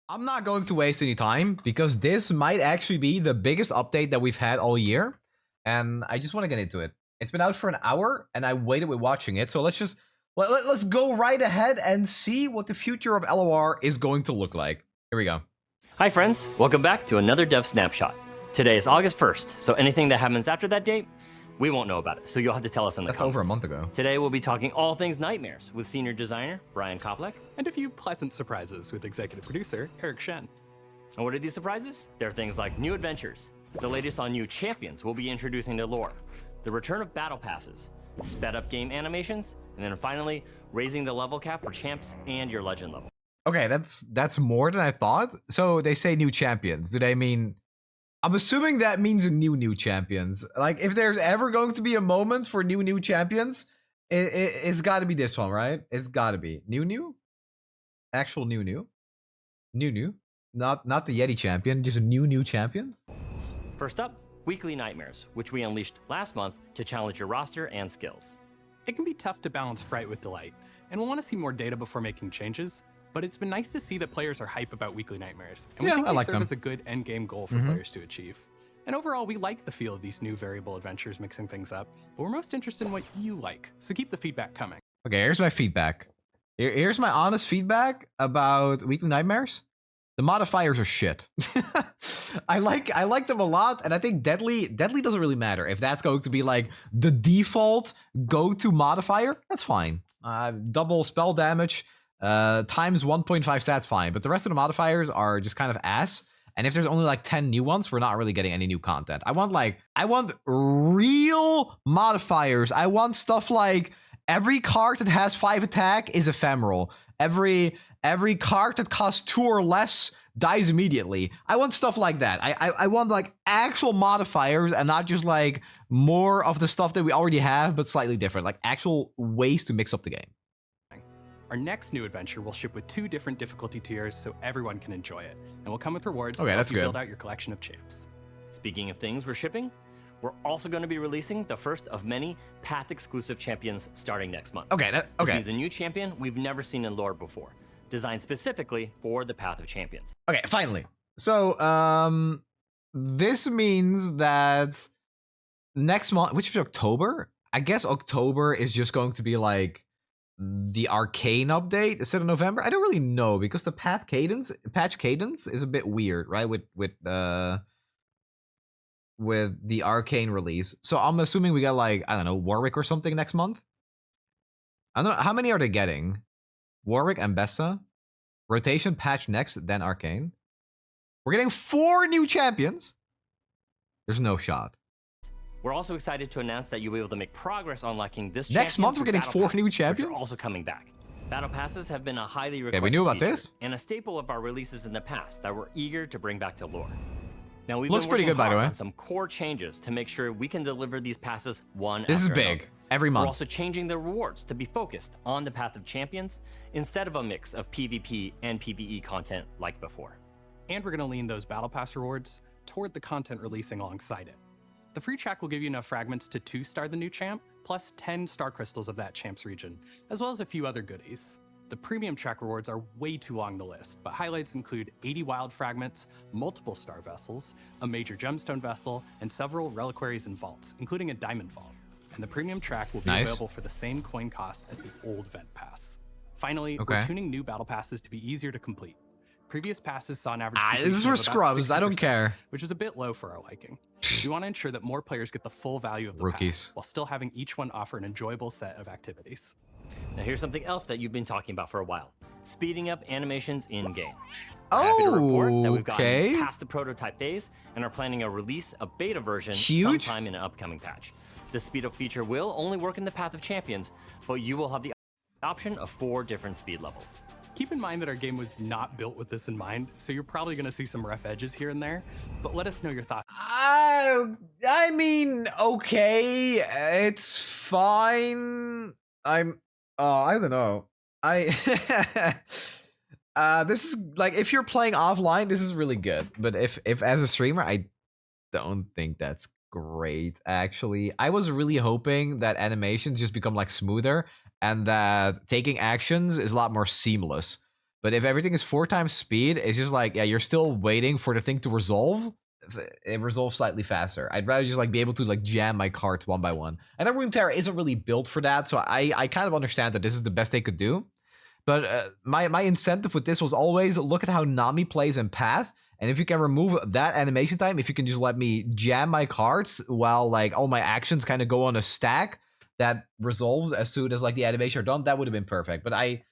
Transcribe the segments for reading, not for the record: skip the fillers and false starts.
I'm not going to waste any time because this might actually be the biggest update that we've had all year. And I just want to get into it. It's been out for an hour and I waited with watching it. So let's go right ahead and see what the future of LOR is going to look like. Here we go. Hi friends, welcome back to another Dev Snapshot. Today is August 1st, so anything that happens after that date, we won't know about it, so you'll have to tell us in the comments. That's over a month ago. Today we'll be talking all things Nightmares with senior designer Brian Koplek. And a few pleasant surprises with executive producer Eric Shen. And what are these surprises? There are things like new adventures, the latest on new champions we'll be introducing to lore, the return of battle passes, sped up game animations, and then finally, raising the level cap for champs and your legend level. Okay, that's more than I thought. So they say new champions. Do they mean... I'm assuming that means new champions. Like, if there's ever going to be a moment for new champions, it's got to be this one, right? It's got to be new, actual new, not the Yeti champion, just new champions. First up, weekly Nightmares, which we unleashed last month to challenge your roster and skills. It can be tough to balance fright with delight, and we'll want to see more data before making changes. But it's been nice to see that players are hype about weekly Nightmares, and we think they serve as a good endgame goal for players to achieve. And overall, we like the feel of these new variable adventures mixing things up, but we're most interested in what you like, so keep the feedback coming. Okay, here's my feedback. Here's my honest feedback about weekly Nightmares. The modifiers are shit. I like them a lot, and I think Deadly doesn't really matter. If that's going to be like the default go-to modifier, that's fine. Double spell damage. Times 1.5 stats, fine, but the rest of the modifiers are just kind of ass. And if there's only like 10 new ones, we're not really getting any new content. I want real modifiers. I want stuff like every card that has 5 attack is ephemeral. Every card that costs 2 or less dies immediately. I want stuff like that. I want like actual modifiers and not just like more of the stuff that we already have, but slightly different. Like actual ways to mix up the game. Our next new adventure will ship with 2 different difficulty tiers so everyone can enjoy it, and will come with rewards to help you build out your collection of champs. Speaking of things we're shipping, we're also going to be releasing the first of many Path-exclusive champions starting next month. This means a new champion we've never seen in lore before, designed specifically for the Path of Champions. Okay, finally. So, this means that next month, which is October, I guess October is just going to be like the Arcane update instead of November. I don't really know because the patch cadence is a bit weird, right? With the Arcane release. So I'm assuming we got like, I don't know, Warwick or something next month. I don't know how many are they getting. Warwick and Bessa. Rotation patch next, then Arcane. We're getting 4 new champions. There's no shot. We're also excited to announce that you'll be able to make progress on unlocking this next month. We're getting 4 new champions. Which are also coming back. Battle passes have been a highly requested we knew about this and a staple of our releases in the past that we're eager to bring back to lore. Now we've looks been pretty good, by the way. On some core changes to make sure we can deliver these passes one. This is after big. another. Every month. We're also changing the rewards to be focused on the Path of Champions instead of a mix of PvP and PvE content like before. And we're going to lean those battle pass rewards toward the content releasing alongside it. The free track will give you enough fragments to 2-star the new champ, plus 10 star crystals of that champ's region, as well as a few other goodies. The premium track rewards are way too long to list, but highlights include 80 wild fragments, multiple star vessels, a major gemstone vessel, and several reliquaries and vaults, including a diamond vault. And the premium track will be available for the same coin cost as the old vent pass. Finally, we're tuning new battle passes to be easier to complete. Previous passes saw an average this is for scrubs. I don't care. Which is a bit low for our liking. We want to ensure that more players get the full value of the pass, while still having each one offer an enjoyable set of activities. Now here's something else that you've been talking about for a while. Speeding up animations in-game. Happy to report that we've gotten past the prototype phase and are planning a release of beta version sometime in an upcoming patch. The speed up feature will only work in the Path of Champions, but you will have the option of 4 different speed levels. Keep in mind that our game was not built with this in mind, so you're probably going to see some rough edges here and there, but let us know your thoughts. I mean, okay, it's fine. I don't know. This is like, if you're playing offline, this is really good, but if as a streamer, I don't think that's great, actually. I was really hoping that animations just become like smoother and that taking actions is a lot more seamless. But if everything is 4 times speed, it's just like, yeah, you're still waiting for the thing to resolve. It resolves slightly faster. I'd rather just like be able to like jam my cards one by one. And then Runeterra isn't really built for that, so I kind of understand that this is the best they could do. But my incentive with this was always look at how Nami plays in Path, and if you can remove that animation time, if you can just let me jam my cards while like all my actions kind of go on a stack that resolves as soon as like the animation are done, that would have been perfect. But I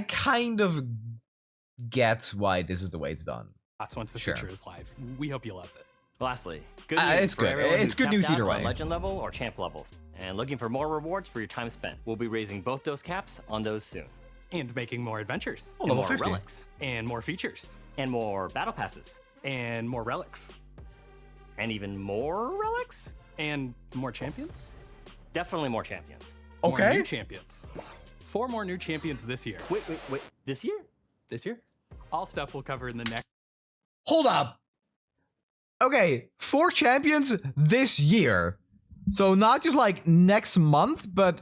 kind of get why this is the way it's done. That's once the feature is live. We hope you love it. Lastly, good news it's for good. everyone It's who's good news capped either out on way. Legend level or champ levels, and looking for more rewards for your time spent. We'll be raising both those caps on those soon. And making more adventures. Oh, And level more 50. relics. And more features. And more battle passes. And more relics. And even more relics? And more champions. Definitely more champions. More Okay. new champions. 4 more new champions this year. Wait. This year? This year? All stuff we'll cover in the next. Hold up. Okay, 4 champions this year. So not just like next month, but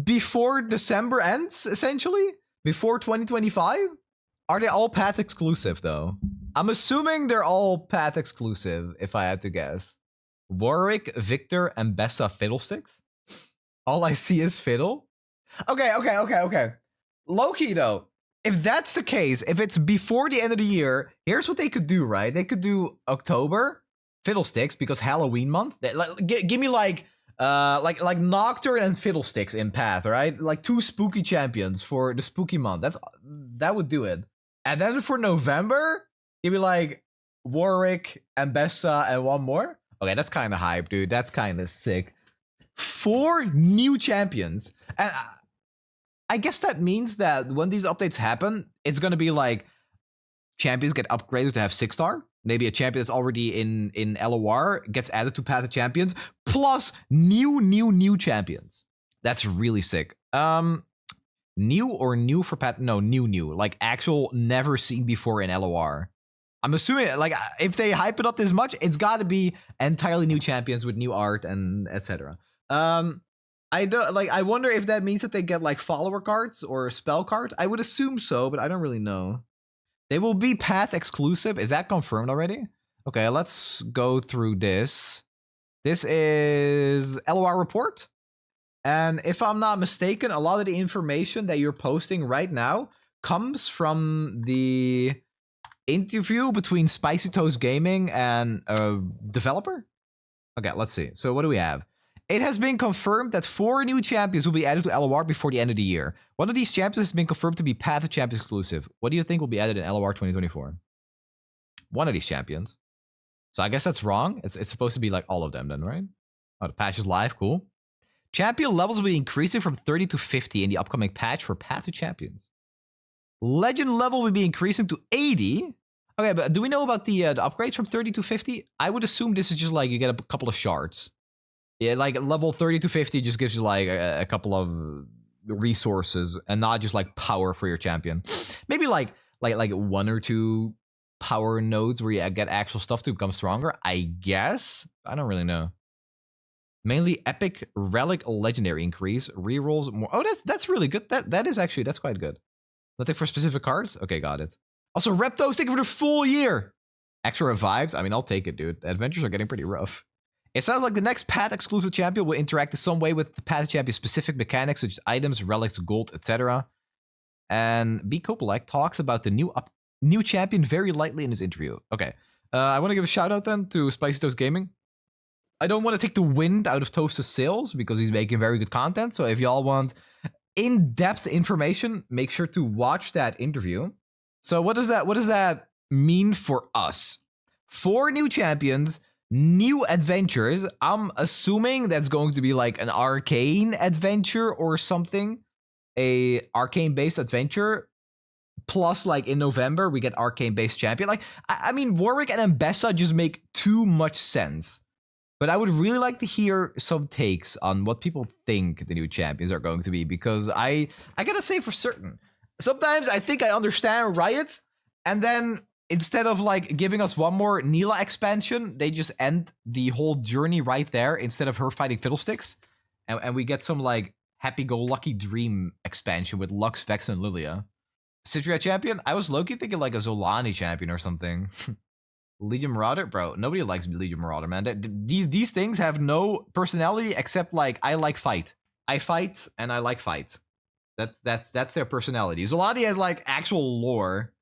before December ends, essentially? Before 2025? Are they all Path exclusive, though? I'm assuming they're all Path exclusive, if I had to guess. Warwick, Victor, and Bessa Fiddlesticks? All I see is Fiddle? Okay. Low-key, though. If that's the case, if it's before the end of the year, here's what they could do, right? They could do October, Fiddlesticks, because Halloween month. Give me like Nocturne and Fiddlesticks in Path, right? Like 2 spooky champions for the spooky month. That would do it. And then for November, give me like Warwick and Bessa and 1 more. Okay, that's kind of hype, dude. That's kind of sick. 4 new champions. And I guess that means that when these updates happen, it's going to be like champions get upgraded to have 6-star. Maybe a champion that's already in LOR gets added to Path of Champions, plus new champions. That's really sick. New or new for Path? No, new. Like actual never seen before in LOR. I'm assuming like if they hype it up this much, it's got to be entirely new champions with new art and etc. I wonder if that means that they get like follower cards or spell cards. I would assume so, but I don't really know. They will be Path exclusive. Is that confirmed already? Okay, let's go through this. This is LOR report. And if I'm not mistaken, a lot of the information that you're posting right now comes from the interview between Spicy Toast Gaming and a developer. Okay, let's see. So what do we have? It has been confirmed that 4 new champions will be added to LOR before the end of the year. One of these champions has been confirmed to be Path of Champions exclusive. What do you think will be added in LOR 2024? One of these champions. So I guess that's wrong. It's supposed to be like all of them then, right? Oh, the patch is live. Cool. Champion levels will be increasing from 30 to 50 in the upcoming patch for Path of Champions. Legend level will be increasing to 80. Okay, but do we know about the upgrades from 30 to 50? I would assume this is just like you get a couple of shards. Yeah, like level 30 to 50 just gives you like a couple of resources and not just like power for your champion. Maybe like 1 or 2 power nodes where you get actual stuff to become stronger. I guess. I don't really know. Mainly epic relic legendary increase rerolls more. Oh, that's really good. That's quite good. Nothing for specific cards. Okay, got it. Also, Reptos taking for the full year. Extra revives. I mean, I'll take it, dude. Adventures are getting pretty rough. It sounds like the next Path exclusive champion will interact in some way with the Path champion specific mechanics such as items, relics, gold, etc. And B. Kopelek talks about the new champion very lightly in his interview. Okay, I want to give a shout out then to Spicy Toast Gaming. I don't want to take the wind out of Toast's sails because he's making very good content. So if y'all want in-depth information, make sure to watch that interview. So what does that mean for us? 4 new champions, new adventures. I'm assuming that's going to be like an arcane adventure or something. A arcane-based adventure. Plus, like in November, we get arcane-based champion. Like, I mean, Warwick and Mbessa just make too much sense. But I would really like to hear some takes on what people think the new champions are going to be, because I gotta say for certain, sometimes I think I understand Riot, and then instead of like giving us one more Neela expansion, they just end the whole journey right there instead of her fighting Fiddlesticks, and we get some like happy-go-lucky dream expansion with Lux, Vex, and Lilia. Citria champion? I was low-key thinking like a Zolani champion or something. Legion Marauder? Bro, nobody likes Legion Marauder, man. These things have no personality except like, I like fight. I fight and I like fight. That's their personality. Zolani has like actual lore.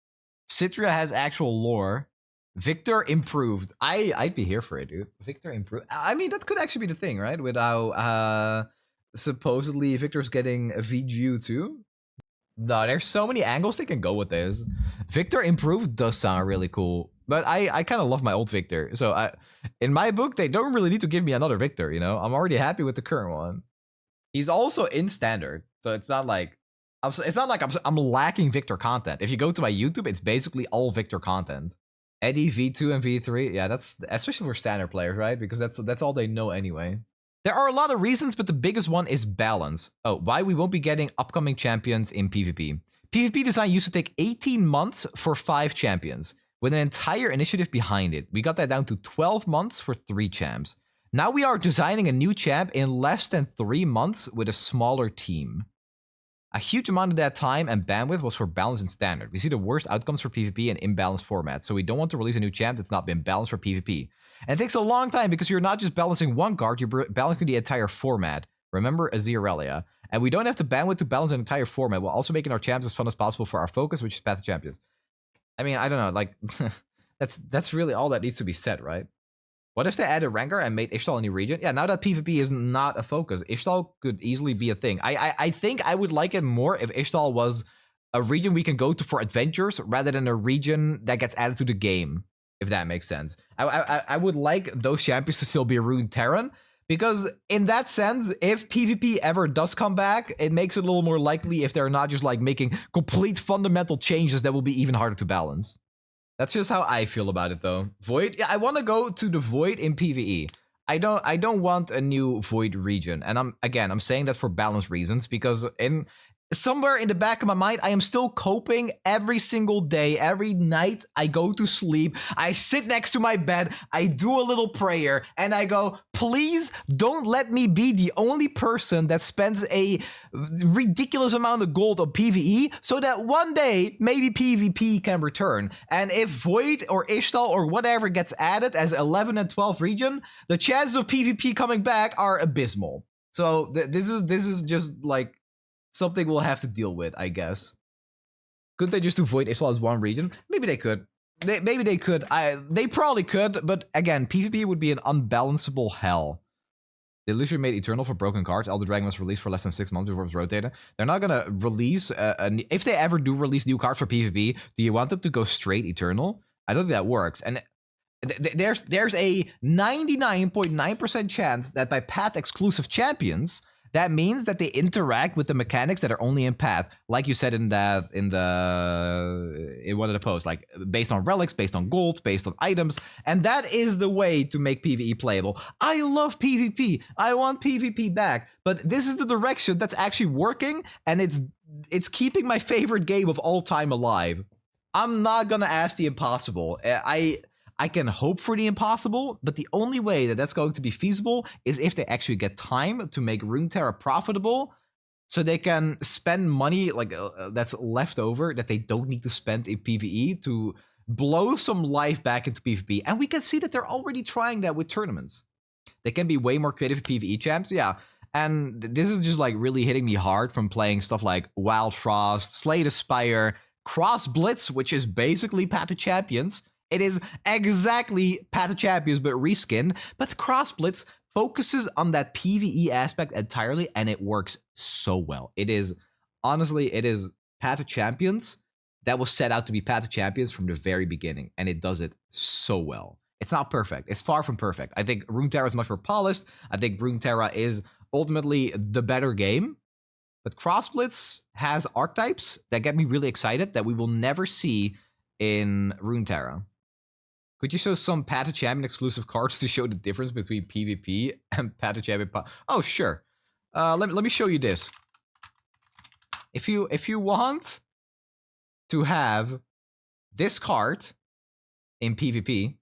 Citria has actual lore. Victor improved. I'd be here for it, dude. Victor improved. I mean, that could actually be the thing, right? With how supposedly Victor's getting a VGU too. No, there's so many angles they can go with this. Victor improved does sound really cool. But I kind of love my old Victor. So in my book, they don't really need to give me another Victor, you know? I'm already happy with the current one. He's also in standard. So it's not like I'm lacking Victor content. If you go to my YouTube, it's basically all Victor content. Eddie V2 and V3, yeah, that's especially for standard players, right? Because that's all they know anyway. There are a lot of reasons, but the biggest one is balance. Oh, why we won't be getting upcoming champions in PvP. PvP design used to take 18 months for 5 champions, with an entire initiative behind it. We got that down to 12 months for 3 champs. Now we are designing a new champ in less than 3 months with a smaller team. A huge amount of that time and bandwidth was for balance and standard. We see the worst outcomes for PvP in imbalanced formats, so we don't want to release a new champ that's not been balanced for PvP. And it takes a long time because you're not just balancing one card, you're balancing the entire format. Remember Aziralia. And we don't have the bandwidth to balance an entire format while also making our champs as fun as possible for our focus, which is Path to Champions. I mean, I don't know, like, that's really all that needs to be said, right? What if they added Rengar and made Ishtal a new region? Yeah, now that PvP is not a focus, Ishtal could easily be a thing. I think I would like it more if Ishtal was a region we can go to for adventures rather than a region that gets added to the game, if that makes sense. I would like those champions to still be Runeterra, because in that sense, if PvP ever does come back, it makes it a little more likely if they're not just like making complete fundamental changes that will be even harder to balance. That's just how I feel about it, though. Void? Yeah, I want to go to the Void in PvE. I don't want a new Void region. And I'm saying that for balance reasons, because somewhere in the back of my mind, I am still coping every single day, every night I go to sleep. I sit next to my bed, I do a little prayer, and I go, please don't let me be the only person that spends a ridiculous amount of gold on PvE so that one day maybe PvP can return. And if Void or Ishtal or whatever gets added as 11 and 12 region, the chances of PvP coming back are abysmal. So this is just like something we'll have to deal with, I guess. Couldn't they just do Void Ishtal as one region? Maybe they could. Maybe they could. They probably could, but again, PvP would be an unbalanceable hell. They literally made Eternal for broken cards. Elder Dragon was released for less than 6 months before it was rotated. They're not gonna release, if they ever do release new cards for PvP, do you want them to go straight Eternal? I don't think that works. And there's a 99.9% chance that by path exclusive champions, that means that they interact with the mechanics that are only in Path, like you said in one of the posts, like based on relics, based on gold, based on items, and that is the way to make PvE playable. I love PvP. I want PvP back, but this is the direction that's actually working, and it's keeping my favorite game of all time alive. I'm not gonna ask the impossible. I can hope for the impossible, but the only way that that's going to be feasible is if they actually get time to make Runeterra profitable, so they can spend money like that's left over that they don't need to spend in PvE to blow some life back into PvP. And we can see that they're already trying that with tournaments. They can be way more creative PvE champs, yeah. And this is just like really hitting me hard from playing stuff like Wild Frost, Slay the Spire, Cross Blitz, which is basically Path to Champions. It is exactly Path to Champions, but reskinned. But Cross Blitz focuses on that PvE aspect entirely, and it works so well. It is, honestly, it is Path to Champions that was set out to be Path to Champions from the very beginning, and it does it so well. It's not perfect. It's far from perfect. I think Runeterra is much more polished. I think Runeterra is ultimately the better game. But Cross Blitz has archetypes that get me really excited that we will never see in Runeterra. Could you show some Path to Champion exclusive cards to show the difference between PvP and Path to Champion? Oh, sure. Let me show you this. If you want to have this card in PvP,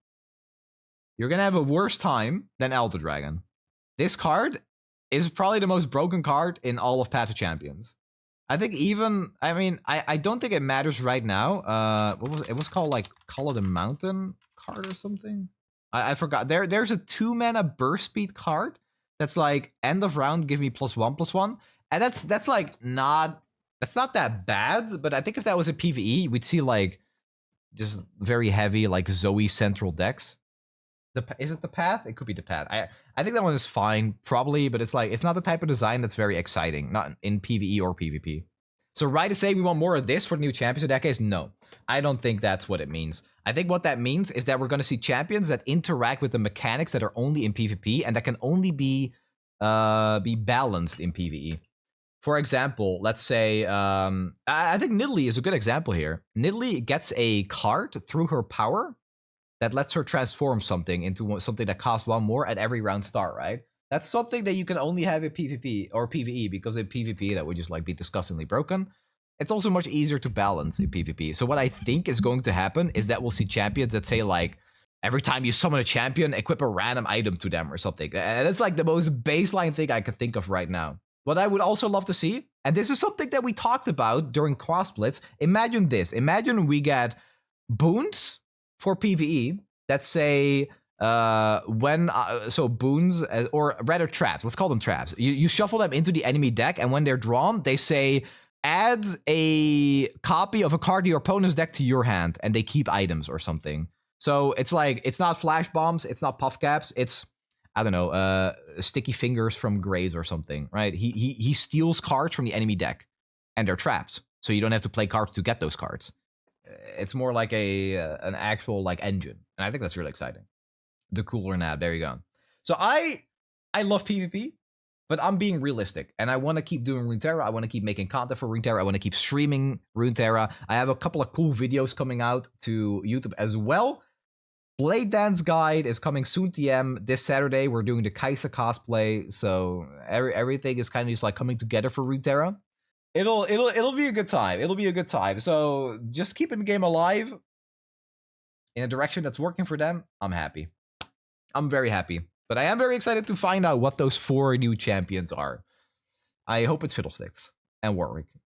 you're gonna have a worse time than Elder Dragon. This card is probably the most broken card in all of Path to Champions. I think even, I mean, I don't think it matters right now. What was it? Was called like Call of the Mountain card or something. I forgot. There's a 2-mana burst speed card that's like end of round, give me +1/+1, and that's like not that bad. But I think if that was a PVE, we'd see like just very heavy like Zoe central decks. Is it the path? It could be the path. I think that one is fine, probably, but it's like it's not the type of design that's very exciting, not in PvE or PvP. So right to say we want more of this for the new champions in that case? No, I don't think that's what it means. I think what that means is that we're going to see champions that interact with the mechanics that are only in PvP and that can only be balanced in PvE. For example, let's say I think Nidalee is a good example here. Nidalee gets a card through her power that lets her transform something into something that costs 1 more at every round start, right? That's something that you can only have in PvP or PvE, because in PvP that would just like be disgustingly broken. It's also much easier to balance in PvP. So what I think is going to happen is that we'll see champions that say like, every time you summon a champion, equip a random item to them or something. And that's like the most baseline thing I could think of right now. What I would also love to see, and this is something that we talked about during Cross Blitz, imagine this. Imagine we get boons for PvE that say so boons, or rather traps, let's call them traps. You shuffle them into the enemy deck, and when they're drawn, they say add a copy of a card to your opponent's deck to your hand, and they keep items or something. So it's like, it's not flash bombs, it's not puff caps, it's, I don't know, sticky fingers from Graves or something, right? He steals cards from the enemy deck, and they're traps, so you don't have to play cards to get those cards. It's more like an actual like engine, and I think that's really exciting. The cooler nab, there you go. So I love PvP, but I'm being realistic, and I want to keep doing Runeterra. I want to keep making content for Runeterra. I want to keep streaming Runeterra. I have a couple of cool videos coming out to YouTube as well. Blade Dance Guide is coming soon to TM this Saturday. We're doing the Kaisa cosplay, so everything is kind of just like coming together for Runeterra. It'll be a good time. It'll be a good time. So just keeping the game alive in a direction that's working for them. I'm happy. I'm very happy. But I am very excited to find out what those 4 new champions are. I hope it's Fiddlesticks and Warwick